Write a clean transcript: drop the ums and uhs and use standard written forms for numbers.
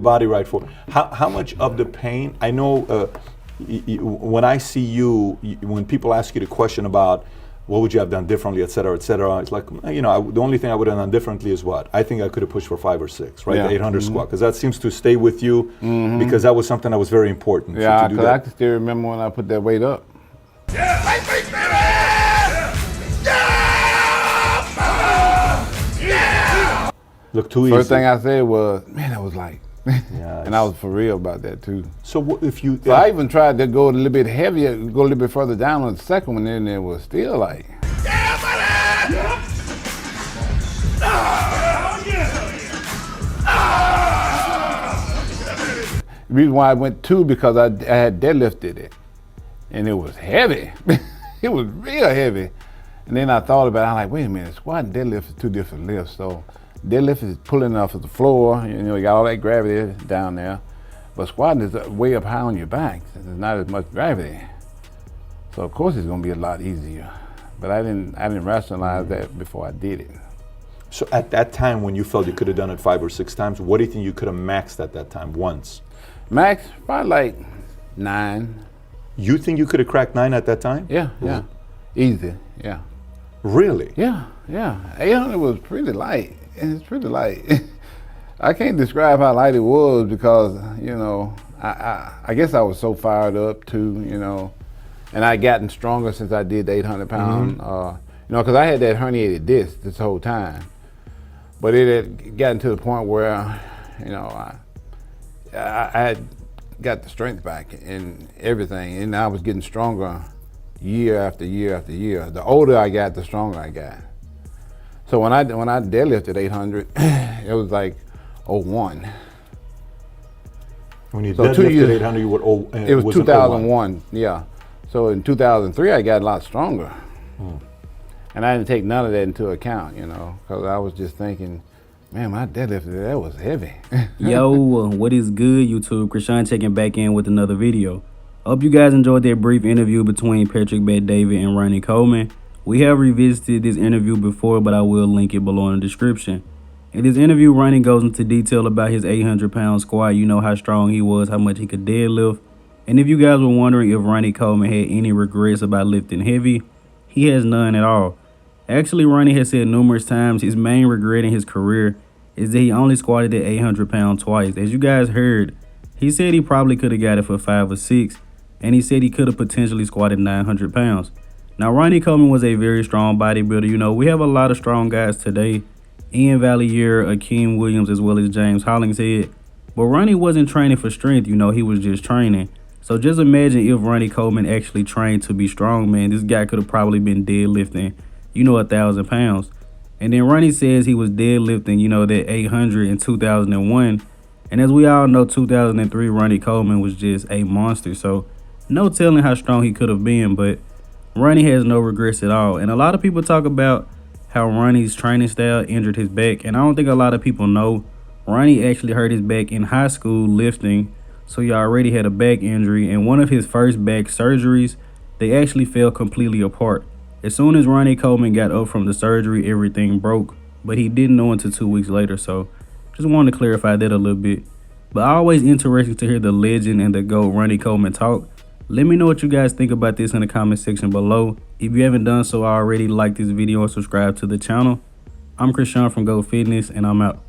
body right for. How much of the pain? I know when I see you, when people ask you the question about what would you have done differently, et cetera, it's like, you know, the only thing I would have done differently is what? I think I could have pushed for 5 or 6, right? The 800 squat, because that seems to stay with you, because that was something that was very important. Yeah, because I can still remember when I put that weight up. Yeah, right, baby! Yeah! Look too easy. First thing I said was, man, that was light. And I was for real about that too. So if you, so I even tried to go a little bit heavier, go a little bit further down on the second one, and it was still like. Yeah, buddy! The reason why I went 2 because I had deadlifted it, and it was heavy. It was real heavy. And then I thought about it. I'm like, wait a minute, squat and deadlift is 2 different lifts. So deadlift is pulling off of the floor. You know, you got all that gravity down there. But squatting is way up high on your back. There's not as much gravity. So of course it's going to be a lot easier. But I didn't rationalize that before I did it. So at that time when you felt you could have done it 5 or 6 times, what do you think you could have maxed at that time once? Max, probably like 9. You think you could have cracked 9 at that time? Yeah, yeah. Easy, yeah. Really? Yeah, yeah. 800 was pretty light. It's pretty light. I can't describe how light it was because, you know, I guess I was so fired up too, you know, and I gotten stronger since I did the 800 pound, you know, because I had that herniated disc this whole time. But it had gotten to the point where, you know, I had got the strength back and everything, and I was getting stronger year after year after year. The older I got, the stronger I got. So when I deadlifted 800, it was like 01. When you deadlifted 800, you were it was 2001, yeah. So in 2003, I got a lot stronger. And I didn't take none of that into account, you know, because I was just thinking, man, my deadlifted, that was heavy. Yo, what is good, YouTube? Krishan checking back in with another video. Hope you guys enjoyed that brief interview between Patrick Bet-David and Ronnie Coleman. We have revisited this interview before, but I will link it below in the description. In this interview, Ronnie goes into detail about his 800-pound squat. You know how strong he was, how much he could deadlift. And if you guys were wondering if Ronnie Coleman had any regrets about lifting heavy, he has none at all. Actually, Ronnie has said numerous times his main regret in his career is that he only squatted at 800 pounds twice. As you guys heard, he said he probably could have got it for 5 or 6, and he said he could have potentially squatted 900 pounds. Now, Ronnie Coleman was a very strong bodybuilder. You know, we have a lot of strong guys today. Ian Valliere, Akeem Williams, as well as James Hollingshead. But Ronnie wasn't training for strength, you know, he was just training. So just imagine if Ronnie Coleman actually trained to be strong, man. This guy could have probably been deadlifting, you know, 1,000 pounds. And then Ronnie says he was deadlifting, you know, that 800 in 2001. And as we all know, 2003, Ronnie Coleman was just a monster. So no telling how strong he could have been, but Ronnie has no regrets at all. And a lot of people talk about how Ronnie's training style injured his back. And I don't think a lot of people know Ronnie actually hurt his back in high school lifting. So he already had a back injury. And one of his first back surgeries, they actually fell completely apart. As soon as Ronnie Coleman got up from the surgery, everything broke. But he didn't know until 2 weeks later. So just wanted to clarify that a little bit. But always interesting to hear the legend and the GOAT Ronnie Coleman talk. Let me know what you guys think about this in the comment section below. If you haven't done so already, like this video and subscribe to the channel. I'm Krishan from GOAT Fitness, and I'm out.